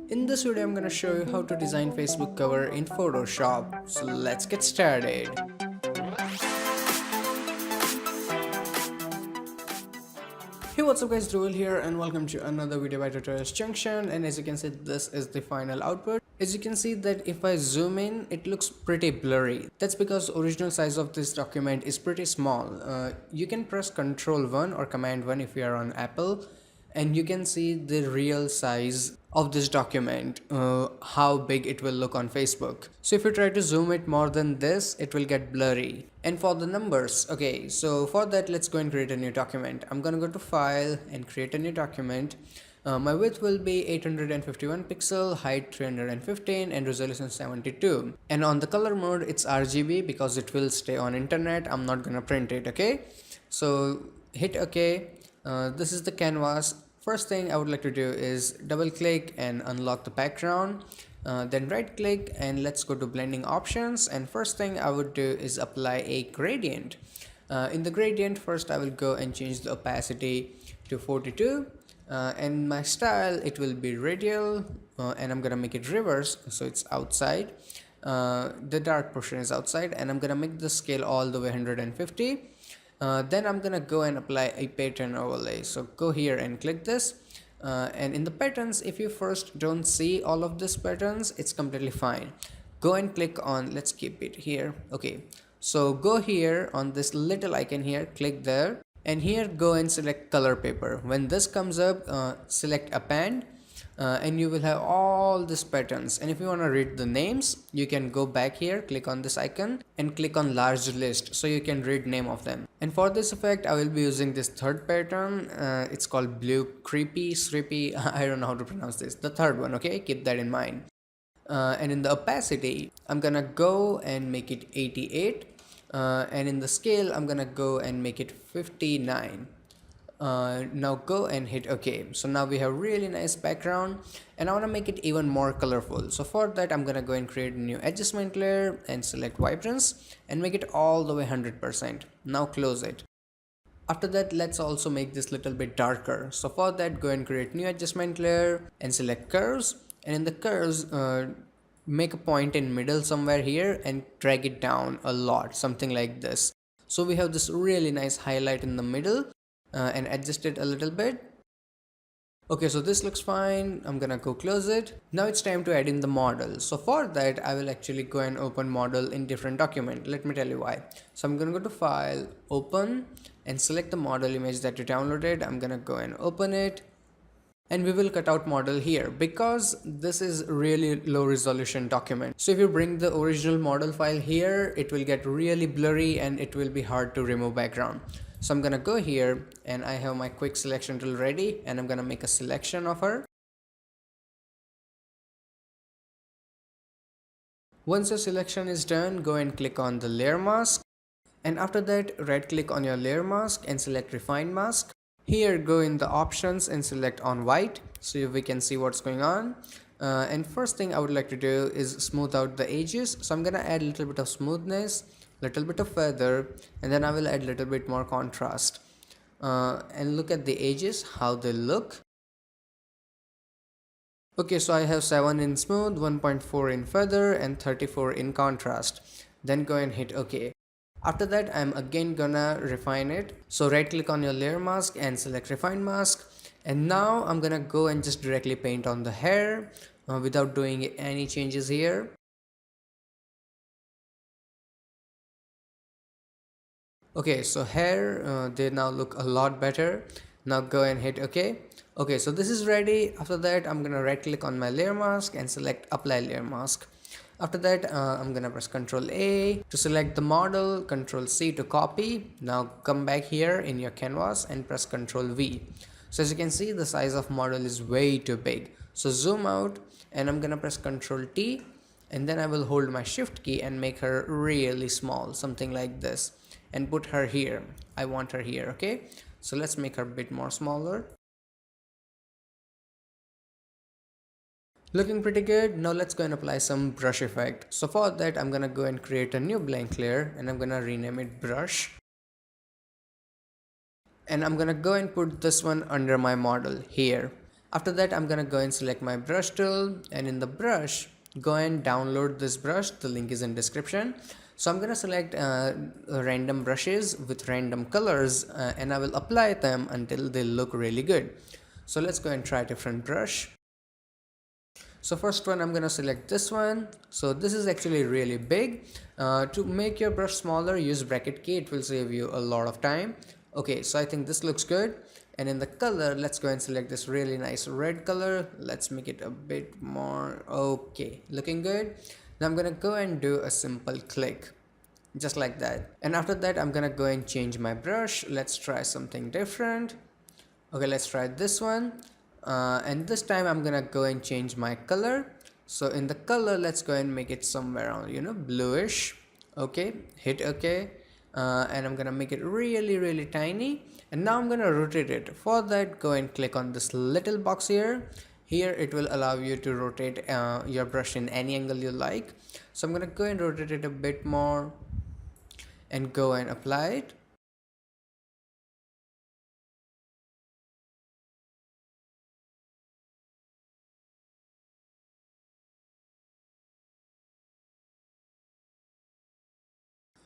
In this video, I'm gonna show you how to design Facebook cover in Photoshop. So let's get started. Hey, what's up guys, Joel here and welcome to another video by Tutorials Junction. And as you can see, this is the final output. As you can see that if I zoom in, it looks pretty blurry. That's because original size of this document is pretty small. You can press Ctrl 1 or Command 1 if you are on Apple, and you can see the real size of this document, how big it will look on Facebook. So if you try to zoom it more than this, it will get blurry. And for the numbers, okay, so for that, let's go and create a new document. I'm gonna go to File and create a new document. My width will be 851 pixel, height 315, and resolution 72. And on the color mode, it's RGB because it will stay on internet. I'm not gonna print it, okay? So hit OK. This is the canvas. First thing I would like to do is double click and unlock the background. Then right click and let's go to blending options, and first thing I would do is apply a gradient. In the gradient, first I will go and change the opacity to 42, and my style, it will be radial, and I'm gonna make it reverse so it's outside. The dark portion is outside, and I'm gonna make the scale all the way 150. Then I'm gonna go and apply a pattern overlay. So go here and click this, and in the patterns, if you first don't see all of these patterns, it's completely fine. Go and click on, let's keep it here. Okay, so go here on this little icon here, click there, and here go and select color paper. When this comes up, select append, and you will have all these patterns. And if you want to read the names, you can go back here, click on this icon and click on large list so you can read name of them. And for this effect, I will be using this third pattern. It's called blue creepy srippy. I don't know how to pronounce this, the third one. Okay, keep that in mind. And in the opacity, I'm gonna go and make it 88, and in the scale, I'm gonna go and make it 59. Now go and hit OK. So now we have really nice background, and I want to make it even more colorful. So for that, I'm gonna go and create a new adjustment layer and select vibrance and make it all the way 100%. Now close it. After that, let's also make this little bit darker. So for that, go and create new adjustment layer and select curves, and in the curves, make a point in middle somewhere here and drag it down a lot, something like this. So we have this really nice highlight in the middle, and adjust it a little bit. Okay, so this looks fine. I'm gonna go close it. Now it's time to add in the model. So for that, I will actually go and open model in different document. Let me tell you why. So I'm gonna go to File, Open, and select the model image that you downloaded. I'm gonna go and open it, and we will cut out model here because this is really low resolution document. So if you bring the original model file here, it will get really blurry and it will be hard to remove background. So I'm gonna go here, and I have my quick selection tool ready, and I'm gonna make a selection of her. Once your selection is done, go and click on the layer mask, and after that, right click on your layer mask and select refine mask. Here, go in the options and select on white so we can see what's going on. And first thing I would like to do is smooth out the edges. So I'm gonna add a little bit of smoothness, little bit of feather, and then I will add a little bit more contrast. And look at the edges, how they look. Okay, so I have 7 in smooth, 1.4 in feather, and 34 in contrast. Then go and hit OK. After that, I'm again gonna refine it. So right click on your layer mask and select refine mask. And now I'm gonna go and just directly paint on the hair without doing any changes here. Okay, so hair, they now look a lot better. Now go and hit OK. Okay, so this is ready. After that, I'm gonna right click on my layer mask and select apply layer mask. After that, I'm gonna press Ctrl A to select the model, Ctrl C to copy. Now come back here in your canvas and press Ctrl V. So as you can see, the size of model is way too big. So zoom out, and I'm gonna press Ctrl T, and then I will hold my shift key and make her really small, something like this, and put her here. I want her here. Okay, so let's make her a bit more smaller. Looking pretty good. Now let's go and apply some brush effect. So for that, I'm gonna go and create a new blank layer, and I'm gonna rename it brush. And I'm gonna go and put this one under my model here. After that, I'm gonna go and select my brush tool, and in the brush, go and download this brush. The link is in description. So I'm gonna select random brushes with random colors, and I will apply them until they look really good. So let's go and try different brush. So first one, I'm gonna select this one. So this is actually really big. To make your brush smaller, use bracket key. It will save you a lot of time. Okay, so I think this looks good. And in the color, let's go and select this really nice red color. Let's make it a bit more. Okay, looking good. Now I'm gonna go and do a simple click, just like that. And after that, I'm gonna go and change my brush. Let's try something different. Okay, let's try this one. And this time I'm gonna go and change my color. So in the color, let's go and make it somewhere around, bluish. Okay, hit okay. And I'm gonna make it really tiny. And now I'm gonna rotate it. For that, go and click on this little box here. Here it will allow you to rotate your brush in any angle you like. So I'm gonna go and rotate it a bit more and go and apply it.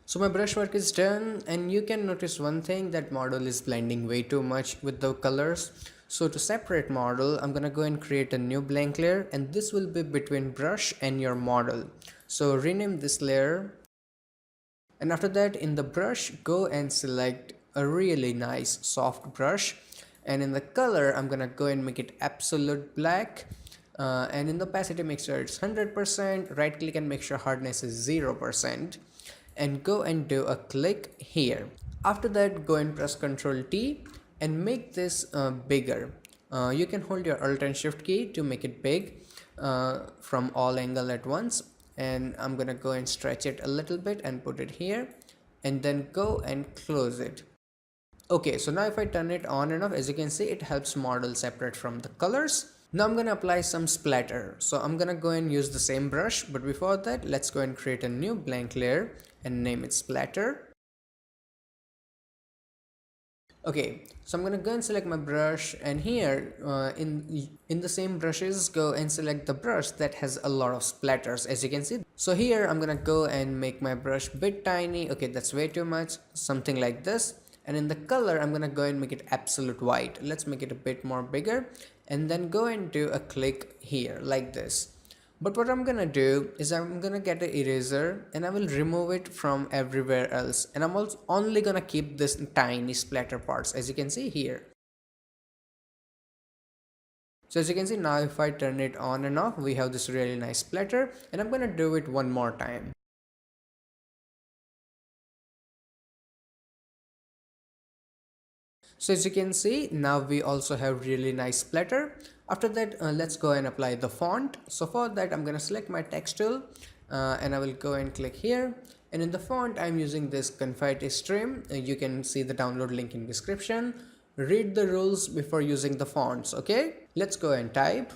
So my brush work is done, and you can notice one thing, that model is blending way too much with the colors. So to separate model, I'm gonna go and create a new blank layer, and this will be between brush and your model. So rename this layer, and after that in the brush, go and select a really nice soft brush, and in the color I'm gonna go and make it absolute black. And in the opacity, make sure it's 100%, right click and make sure hardness is 0%, and go and do a click here. After that, go and press Ctrl T and make this bigger. You can hold your Alt and Shift key to make it big from all angle at once. And I'm gonna go and stretch it a little bit and put it here, and then go and close it. Okay, so now if I turn it on and off, as you can see, it helps model separate from the colors. Now I'm gonna apply some splatter. So I'm gonna go and use the same brush, but before that, let's go and create a new blank layer and name it splatter. Okay, so I'm gonna go and select my brush, and here in the same brushes, go and select the brush that has a lot of splatters, as you can see. So here I'm gonna go and make my brush bit tiny. Okay, that's way too much, something like this. And in the color, I'm gonna go and make it absolute white. Let's make it a bit more bigger, and then go and do a click here like this. But what I'm gonna do is I'm gonna get an eraser, and I will remove it from everywhere else, and I'm also only gonna keep this tiny splatter parts, as you can see here. So as you can see now, if I turn it on and off, we have this really nice splatter, and I'm gonna do it one more time. So as you can see, now we also have really nice splatter. After that, let's go and apply the font. So for that, I'm gonna select my text tool, and I will go and click here. And in the font, I'm using this confetti stream. You can see the download link in description. Read the rules before using the fonts, okay? Let's go and type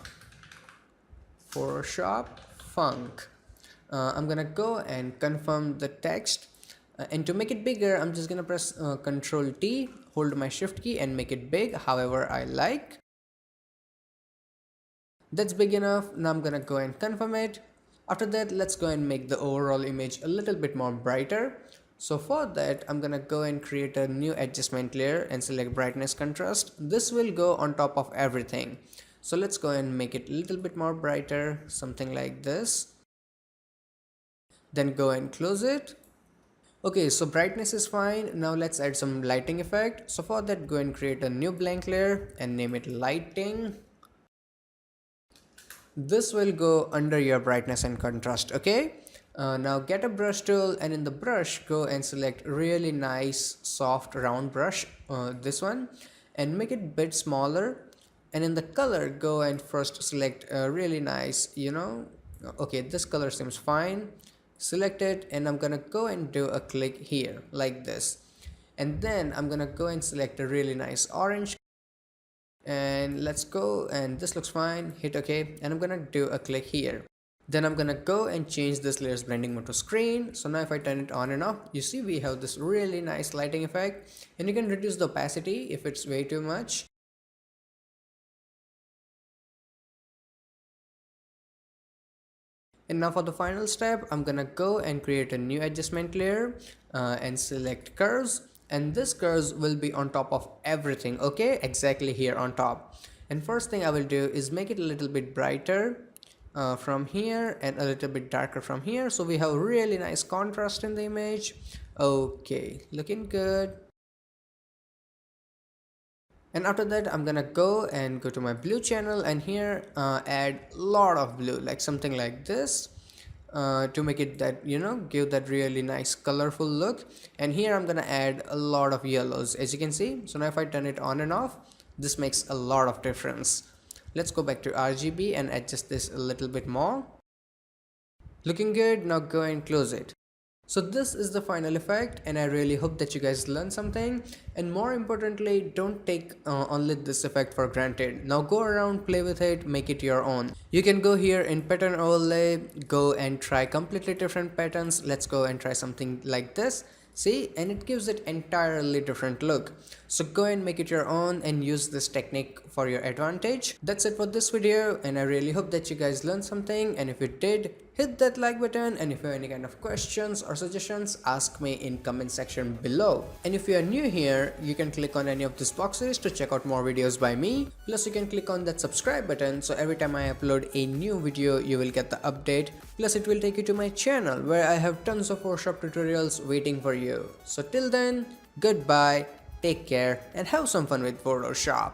Photoshop Funk. I'm gonna go and confirm the text. And to make it bigger, I'm just gonna press Ctrl T, hold my Shift key and make it big however I like. That's big enough. Now I'm gonna go and confirm it. After that, let's go and make the overall image a little bit more brighter. So for that, I'm gonna go and create a new adjustment layer and select brightness contrast. This will go on top of everything. So let's go and make it a little bit more brighter, something like this. Then go and close it. Okay, so brightness is fine. Now let's add some lighting effect. So for that, go and create a new blank layer and name it lighting. This will go under your brightness and contrast, okay? Now get a brush tool, and in the brush, go and select really nice soft round brush, this one, and make it a bit smaller. And in the color, go and first select a really nice, okay, this color seems fine. Select it, and I'm gonna go and do a click here like this. And then I'm gonna go and select a really nice orange, and let's go, and this looks fine, hit OK, and I'm gonna do a click here. Then I'm gonna go and change this layer's blending mode to screen. So now if I turn it on and off, you see we have this really nice lighting effect, and you can reduce the opacity if it's way too much. And now for the final step, I'm gonna go and create a new adjustment layer and select curves, and this curves will be on top of everything, okay, exactly here on top. And first thing I will do is make it a little bit brighter from here and a little bit darker from here, so we have really nice contrast in the image. Okay, looking good. And after that I'm gonna go to my blue channel, and here add a lot of blue, like something like this, to make it that, you know, give that really nice colorful look. And here I'm gonna add a lot of yellows, as you can see. So now if I turn it on and off, this makes a lot of difference. Let's go back to RGB and adjust this a little bit more. Looking good. Now go and close it. So this is the final effect, and I really hope that you guys learned something. And more importantly, don't take only this effect for granted. Now go around, play with it, make it your own. You can go here in pattern overlay, go and try completely different patterns. Let's go and try something like this. See, and it gives it entirely different look. So go and make it your own and use this technique for your advantage. That's it for this video, and I really hope that you guys learned something. And if you did, hit that like button, and if you have any kind of questions or suggestions, ask me in comment section below. And if you are new here, you can click on any of these boxes to check out more videos by me. Plus you can click on that subscribe button, so every time I upload a new video you will get the update. Plus it will take you to my channel where I have tons of Photoshop tutorials waiting for you. So till then, goodbye, take care, and have some fun with Photoshop.